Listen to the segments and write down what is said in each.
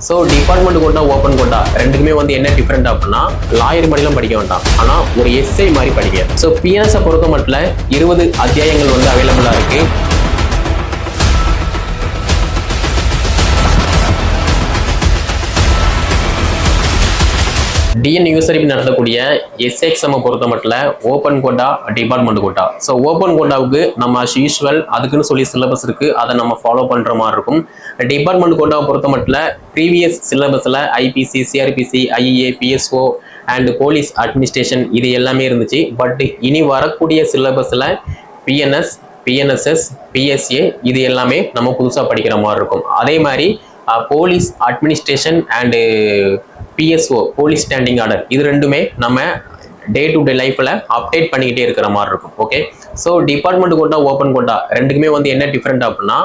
So department quota open quota ரெண்டுக்குமே வந்து என்ன டிஃப்ரெண்ட் அப்படின்னா லாயர் மாதிரிலாம் படிக்க வேண்டாம், ஆனால் ஒரு எஸ்ஐ மாதிரி படிக்க. ஸோ பிஎன்எஸை பொறுத்த மட்டும் 20 அத்தியாயங்கள் வந்து அவைலபிளாக இருக்கு. டிஎன்யூஎஸ்ஆர்பி நடத்தக்கூடிய எஸ்எக்ஸ்எம் பொறுத்த மட்டும் open quota department quota. So open கோட்டாவுக்கு நம்ம அஸ் யூஸ்வல் அதுக்குன்னு சொல்லி சிலபஸ் இருக்கு, அதை நம்ம ஃபாலோ பண்ற மாதிரி இருக்கும். டிபார்ட்மெண்ட் கோட்டாவை பொறுத்த மட்டும் ப்ரீவியஸ் சிலபஸ்ல IPC, CrPC, IA, PSO and police administration இது எல்லாமே இருந்துச்சு. பட் இனி வரக்கூடிய சிலபஸ்ல பிஎன்எஸ், பிஎன்எஸ்எஸ், பிஎஸ்ஏ இது எல்லாமே நம்ம புதுசாக படிக்கிற மாதிரி இருக்கும். அதே மாதிரி police administration and PSO police standing order இது ரெண்டுமே நம்ம டே டு டே லைஃப்பில் அப்டேட் பண்ணிக்கிட்டே இருக்கிற மாதிரி இருக்கும். Okay, so department quota open quota ரெண்டுக்குமே வந்து என்ன டிஃப்ரெண்ட் அப்படின்னா,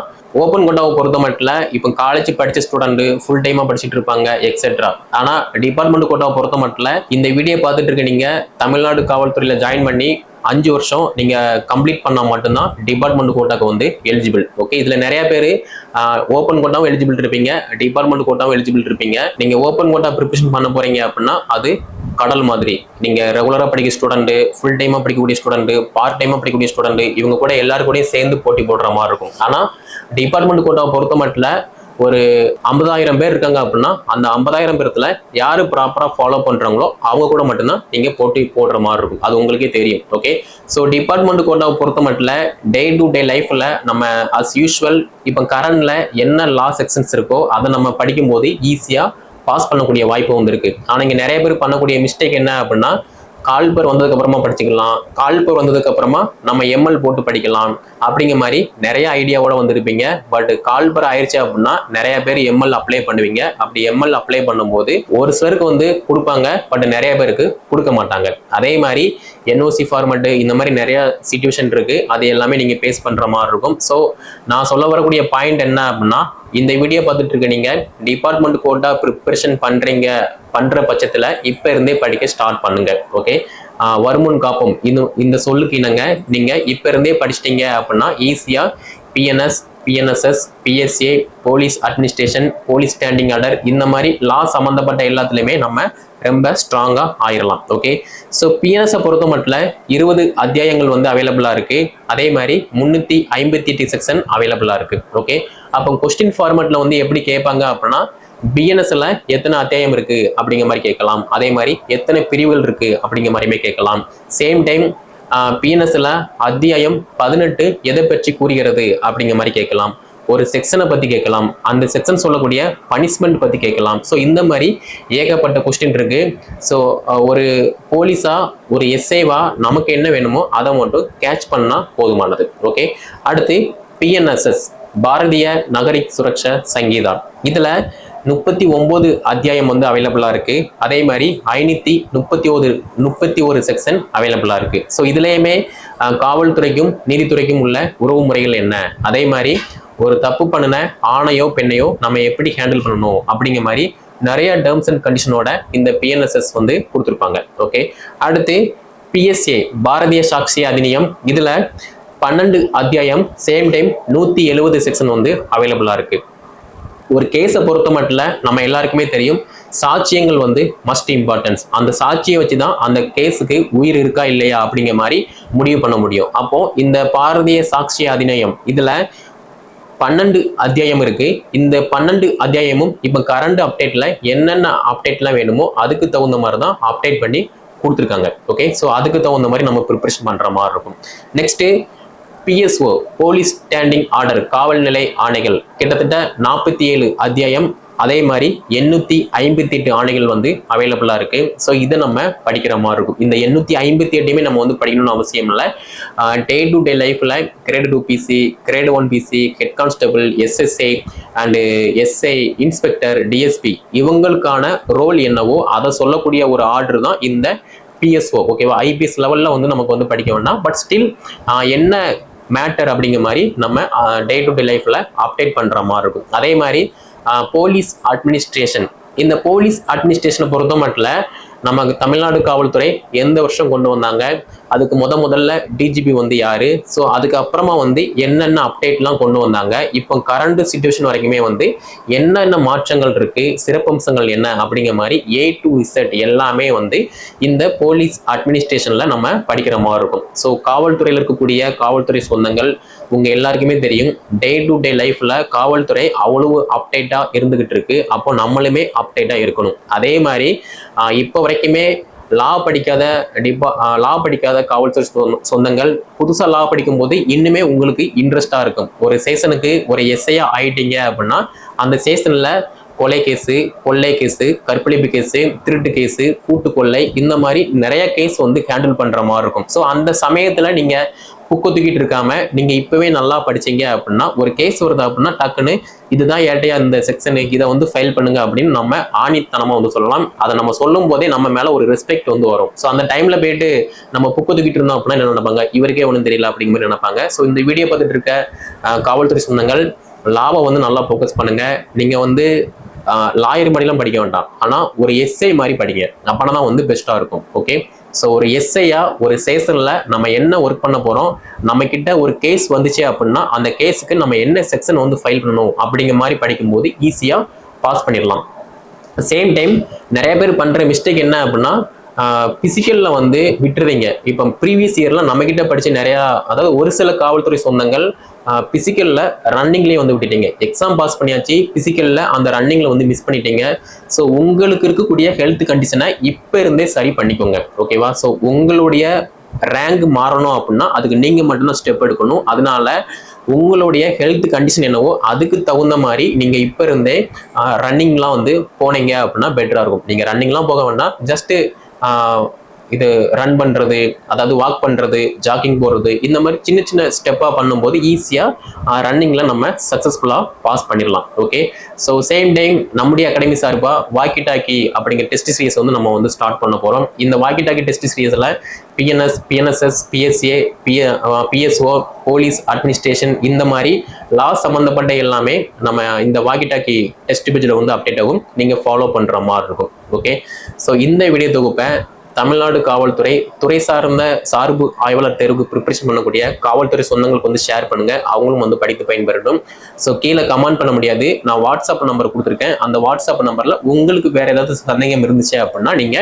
ஓப்பன் கோட்டாவை பொறுத்த மட்டும் இப்போ காலேஜ் படித்த ஸ்டூடெண்ட் ஃபுல் டைமாக படிச்சுட்டு இருப்பாங்க எக்ஸெட்ரா. ஆனால் டிபார்ட்மெண்ட் கோட்டாவை பொறுத்த மட்டும் இந்த வீடியோ பார்த்துட்டு இருக்க நீங்கள் தமிழ்நாடு காவல்துறையில் ஜாயின் பண்ணி 5 வருஷம் நீங்கள் கம்ப்ளீட் பண்ணால் மட்டும்தான் டிபார்ட்மெண்ட் கோட்டாக்கு வந்து எலிஜிபிள். ஓகே, இதில் நிறைய பேர் ஓப்பன் கோட்டாவும் எலிஜிபிள் இருப்பீங்க, டிபார்ட்மெண்ட் கோட்டாவும் எலிஜிபிள் இருப்பீங்க. நீங்கள் ஓப்பன் கோட்டா ப்ரிப்பரேஷன் பண்ண போறீங்க அப்படின்னா அது கடல் மாதிரி. நீங்கள் ரெகுலராக படிக்கிற ஸ்டூடெண்ட், ஃபுல் டைமாக படிக்கக்கூடிய ஸ்டூடெண்ட், பார்ட் டைமாக படிக்கக்கூடிய ஸ்டூடெண்ட் இவங்க கூட எல்லாரும் கூடயும் சேர்ந்து போட்டி போடுற மாதிரி இருக்கும். ஆனால் டிபார்ட்மெண்ட் கோட்டாவை பொறுத்த மட்டும் ஒரு 50,000 பேர் இருக்காங்க அப்படின்னா அந்த 50,000 பேர்த்துல யாரு ப்ராப்பரா ஃபாலோ பண்றாங்களோ அவங்க கூட மட்டும்தான் நீங்க போட்டி போடுற மாதிரி இருக்கும். அது உங்களுக்கே தெரியும். ஓகே, ஸோ டிபார்ட்மெண்ட் கோட்டாவை பொறுத்த மட்டும் டே டு டே லைஃப்ல நம்ம அஸ் யூஸ்வல் இப்போ கரண்ட்ல என்ன லா செக்ஷன்ஸ் இருக்கோ அதை நம்ம படிக்கும் போது ஈஸியா பாஸ் பண்ணக்கூடிய வாய்ப்பு வந்து இருக்கு. ஆனா இங்க நிறைய பேர் பண்ணக்கூடிய மிஸ்டேக் என்ன அப்படின்னா, கால்பர் வந்ததுக்கு அப்புறமா படிச்சுக்கலாம், கால்பர் வந்ததுக்கு அப்புறமா நம்ம எம்எல் போட்டு படிக்கலாம் அப்படிங்கிற மாதிரி நிறைய ஐடியாவோட வந்திருப்பீங்க. பட் கால்பர் ஆயிடுச்சு அப்படின்னா நிறைய பேர் எம்எல் அப்ளை பண்ணுவீங்க. அப்படி எம்எல் அப்ளை பண்ணும்போது ஒரு சிலருக்கு வந்து கொடுப்பாங்க, பட் நிறைய பேருக்கு கொடுக்க மாட்டாங்க. அதே மாதிரி என்ஓசி ஃபார்மெட்டு இந்த மாதிரி நிறைய சிச்சுவேஷன் இருக்கு, அது எல்லாமே நீங்க பேஸ் பண்ற மாதிரி இருக்கும். ஸோ நான் சொல்ல வரக்கூடிய பாயிண்ட் என்ன அப்படின்னா, இந்த வீடியோ பார்த்துட்டு இருக்க நீங்க டிபார்ட்மெண்ட் கோட்டா ப்ரிப்பரேஷன் பண்ற பட்சத்துல இப்ப இருந்தே படிக்க ஸ்டார்ட் பண்ணுங்க. ஓகே, வருமுன் காப்போம் இந்த சொல்லுக்கு இணங்க நீங்க இப்ப இருந்தே படிச்சிட்டீங்க அப்படின்னா ஈஸியா BNS, BNSS, BSA, police administration, police standing order இந்த மாதிரி லா சம்பந்தப்பட்ட எல்லாத்துலயுமே நம்ம ரொம்ப ஸ்ட்ராங்கா ஆயிடலாம். ஓகே, ஸோ பிஎன்எஸை பொறுத்த மட்டும் 20 அத்தியாயங்கள் வந்து அவைலபிளா இருக்கு. அதே மாதிரி 358 செக்ஷன் அவைலபிளா இருக்கு. ஓகே, அப்போ கொஸ்டின் ஃபார்மேட்ல வந்து எப்படி கேட்பாங்க அப்படின்னா, பிஎன்எஸ்ல எத்தனை அத்தியாயம் இருக்கு அப்படிங்கிற மாதிரி கேட்கலாம். அதே மாதிரி எத்தனை பிரிவுகள் இருக்கு அப்படிங்கிற மாதிரியுமே கேட்கலாம். சேம் டைம் பிஎன்எஸ்ல அத்தியாயம் 18 எதை பற்றி கூறுகிறது அப்படிங்கிற மாதிரி கேட்கலாம். ஒரு செக்ஷனை பத்தி கேட்கலாம், அந்த செக்ஷன் சொல்லக்கூடிய பனிஷ்மெண்ட் பத்தி கேட்கலாம். ஸோ இந்த மாதிரி ஏகப்பட்ட கொஸ்டின் இருக்கு. ஸோ ஒரு போலீஸா ஒரு எஸ்ஐவா நமக்கு என்ன வேணுமோ அதை மட்டும் கேட்ச் பண்ணா போதுமானது. ஓகே, அடுத்து பிஎன்எஸ்எஸ் பாரதிய நகரிக் சுரக்ஷா சங்கீதா. இதுல 39 அத்தியாயம் வந்து அவைலபிளா இருக்கு. அதே மாதிரி 531 செக்ஷன் அவைலபிளா இருக்கு. ஸோ இதுலயுமே காவல்துறைக்கும் நீதித்துறைக்கும் உள்ள உறவு முறைகள் என்ன, அதே மாதிரி ஒரு தப்பு பண்ணின ஆணையோ பெண்ணையோ நம்ம எப்படி ஹேண்டில் பண்ணணும் அப்படிங்கிற மாதிரி நிறைய டேர்ம்ஸ் அண்ட் கண்டிஷனோட இந்த பிஎன்எஸ்எஸ் வந்து கொடுத்துருப்பாங்க. ஓகே, அடுத்து பிஎஸ்ஏ பாரதிய சாட்சி அதிநியம். இதுல 12 அத்தியாயம், சேம் டைம் 170 செக்ஷன் வந்து அவைலபிளா இருக்கு. ஒரு கேஸை பொறுத்த மட்டும் நம்ம எல்லாருக்குமே தெரியும், சாட்சியங்கள் வந்து மஸ்ட் இம்பார்ட்டன்ஸ். அந்த சாட்சியை வச்சுதான் அந்த கேஸுக்கு உயிர் இருக்கா இல்லையா அப்படிங்கிற மாதிரி முடிவு பண்ண முடியும். அப்போ இந்த பாரதிய சாட்சி அதிநியம் இதுல 12 அத்தியாயம் இருக்கு. இந்த 12 அத்தியாயமும் இப்ப கரண்ட் அப்டேட்ல என்னென்ன அப்டேட்லாம் வேணுமோ அதுக்கு தகுந்த மாதிரி தான் அப்டேட் பண்ணி கொடுத்துருக்காங்க. ஓகே, ஸோ அதுக்கு தகுந்த மாதிரி நம்ம ப்ரிப்பரேஷன் பண்ற மாதிரி இருக்கும். Next PSO police standing order காவல் நிலை ஆணைகள் கிட்டத்தட்ட 47 அத்தியாயம், அதே மாதிரி 858 ஆணைகள் வந்து அவைலபிளா இருக்கு. ஸோ இதை நம்ம படிக்கிற மாதிரி இருக்கும். இந்த 858 நம்ம வந்து படிக்கணும்னு அவசியம் இல்லை. டே டு டே லைஃப்ல grade 2 PC, grade 1 PC, head constable, SSI and SI, inspector, DSP இவங்களுக்கான ரோல் என்னவோ அதை சொல்லக்கூடிய ஒரு ஆர்டர் தான் இந்த பிஎஸ்ஓ. ஓகேவா, ஐபிஎஸ் லெவல்ல வந்து நமக்கு வந்து படிக்க வேண்டாம். பட் ஸ்டில் என்ன மேட்டர் அப்படிங்கிற மாதிரி நம்ம டே டு டே லைஃப்ல அப்டேட் பண்ற மாதிரி இருக்கும். அதே மாதிரி போலீஸ் அட்மினிஸ்ட்ரேஷன். இந்த போலீஸ் அட்மினிஸ்ட்ரேஷனை பொறுத்த மட்டும் நமக்கு தமிழ்நாடு காவல்துறை எந்த வருஷம் கொண்டு வந்தாங்க, அதுக்கு முதல்ல டிஜிபி வந்து யாரு, ஸோ அதுக்கப்புறமா வந்து என்னென்ன அப்டேட்லாம் கொண்டு வந்தாங்க, இப்போ கரண்ட் சுச்சுவேஷன் வரைக்குமே வந்து என்னென்ன மாற்றங்கள் இருக்கு, சிறப்பம்சங்கள் என்ன அப்படிங்கிற மாதிரி A to Z எல்லாமே வந்து இந்த போலீஸ் அட்மினிஸ்ட்ரேஷன்ல நம்ம படிக்கிற மாதிரி இருக்கும். ஸோ காவல்துறையில் இருக்கக்கூடிய காவல்துறை சொந்தங்கள் உங்க எல்லாருக்குமே தெரியும், டே டு டே லைஃப்ல காவல்துறை அவ்வளவு அப்டேட்டா இருந்துகிட்டு இருக்கு. அப்போ நம்மளுமே அப்டேட்டா இருக்கணும். அதே மாதிரி இப்போ வரைக்குமே லா படிக்காத காவல்துறை சொந்தங்கள் புதுசா லா படிக்கும் போது இன்னுமே உங்களுக்கு இன்ட்ரெஸ்டா இருக்கும். ஒரு செஷனுக்கு ஒரு எஸ்ஐயா ஆயிட்டீங்க அப்படின்னா அந்த செஷன்ல கொலை கேஸு, கொள்ளை கேஸு, கற்பழிப்பு கேஸு, திருட்டு கேஸு, கூட்டு கொள்ளை, இந்த மாதிரி நிறைய கேஸ் வந்து ஹேண்டில் பண்ற மாதிரி இருக்கும். ஸோ அந்த சமயத்துல நீங்க புக்கு தூக்கிட்டு இருக்காம நீங்க இப்பவே நல்லா படிச்சீங்க அப்படின்னா ஒரு கேஸ் வருது அப்படின்னா டக்குன்னு இதுதான் ஏட்டையா இந்த செக்ஷன், இதை வந்து ஃபைல் பண்ணுங்க அப்படின்னு நம்ம ஆணித்தனமா வந்து சொல்லலாம். அதை நம்ம சொல்லும் போதே நம்ம மேல ஒரு ரெஸ்பெக்ட் வந்து வரும். ஸோ அந்த டைம்ல போயிட்டு நம்ம புக்கு தூக்கிட்டு இருந்தோம் அப்படின்னா என்ன நினைப்பாங்க, இவருக்கே ஒன்றும் தெரியல அப்படிங்கிற மாதிரி நினைப்பாங்க. ஸோ இந்த வீடியோ பார்த்துட்டு இருக்க காவல்துறை சொந்தங்கள் லாபம் வந்து நல்லா ஃபோக்கஸ் பண்ணுங்க. நீங்க வந்து லாயர் மாதிரிலாம் படிக்க வேண்டாம், ஆனா ஒரு எஸ்ஐ மாதிரி படிங்க, அப்பனா தான் வந்து பெஸ்டா இருக்கும். ஓகே, ஸோ ஒரு எஸ்ஐயா ஒரு செஷன்ல நம்ம என்ன ஒர்க் பண்ண போறோம், நம்ம கிட்ட ஒரு கேஸ் வந்துச்சு அப்படின்னா அந்த கேஸுக்கு நம்ம என்ன செக்ஷன் வந்து ஃபைல் பண்ணணும் அப்படிங்கிற மாதிரி படிக்கும்போது ஈஸியா பாஸ் பண்ணிடலாம். சேம் டைம் நிறைய பேர் பண்ற மிஸ்டேக் என்ன அப்படின்னா பிசிக்கல்ல வந்து விட்டுறீங்க. இப்போ ப்ரீவியஸ் இயர்ல நம்ம கிட்ட படிச்ச நிறைய, அதாவது ஒரு சில காவல்துறை சொந்தங்கள் பிசிக்கல்ல ரன்னிங்லேயே வந்து விட்டுட்டீங்க. எக்ஸாம் பாஸ் பண்ணியாச்சு, பிசிக்கல்ல அந்த ரன்னிங்ல வந்து மிஸ் பண்ணிட்டீங்க. ஸோ உங்களுக்கு இருக்கக்கூடிய ஹெல்த் கண்டிஷனை இப்போ இருந்தே சரி பண்ணிக்கோங்க. ஓகேவா? ஸோ உங்களுடைய ரேங்க் மாறணும் அப்படின்னா அதுக்கு நீங்க மட்டும்தான் ஸ்டெப் எடுக்கணும். அதனால உங்களுடைய ஹெல்த் கண்டிஷன் என்னவோ அதுக்கு தகுந்த மாதிரி நீங்க இப்ப இருந்தே ரன்னிங்லாம் வந்து போனீங்க அப்படின்னா பெட்டரா இருக்கும். நீங்க ரன்னிங்லாம் போக வேண்டாம், ஜஸ்ட் இது ரன் பண்றது, அதாவது வாக் பண்றது, ஜாக்கிங் போறது, இந்த மாதிரி சின்ன சின்ன ஸ்டெப்பா பண்ணும்போது ஈஸியா ரன்னிங்ல நம்ம சக்சஸ்ஃபுல்லா பாஸ் பண்ணிடலாம். ஓகே, ஸோ சேம் டைம் நம்முடைய அகாடமி சார்பா வாக்கி டாக்கி அப்படிங்கிற டெஸ்ட் சீரிஸ் வந்து நம்ம வந்து ஸ்டார்ட் பண்ண போறோம். இந்த வாக்கி டாக்கி டெஸ்ட் சீரிஸ்ல BNS, BNSS, BSA, PSO, police administration, இந்த மாதிரி லா சம்பந்தப்பட்ட எல்லாமே நம்ம இந்த வாக்கி டாக்கி டெஸ்ட் பேஜ்ல வந்து அப்டேட் ஆகும், நீங்க ஃபாலோ பண்ற மாதிரி இருக்கும். ஓகே, ஸோ இந்த வீடியோ தொகுப்பை தமிழ்நாடு காவல்துறை துறை சார்ந்த சார்பு ஆய்வாளர் தேர்வுக்கு ப்ரிப்பரேஷன் பண்ணக்கூடிய காவல்துறை சொந்தங்களுக்கு வந்து ஷேர் பண்ணுங்க, அவங்களும் வந்து படித்து பயன்பெறட்டும். ஸோ கீழே கமெண்ட் பண்ண முடியாது, நான் வாட்ஸ்அப் நம்பர் கொடுத்துருக்கேன். அந்த வாட்ஸ்அப் நம்பர்ல உங்களுக்கு வேற ஏதாவது சந்தேகம் இருந்துச்சு அப்படின்னா நீங்க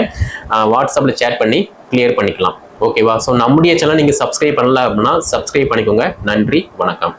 வாட்ஸ்அப்ல சேட் பண்ணி கிளியர் பண்ணிக்கலாம். ஓகேவா? ஸோ நம்முடைய சேனல் நீங்க சப்ஸ்கிரைப் பண்ணல அப்படின்னா சப்ஸ்கிரைப் பண்ணிக்கோங்க. நன்றி, வணக்கம்.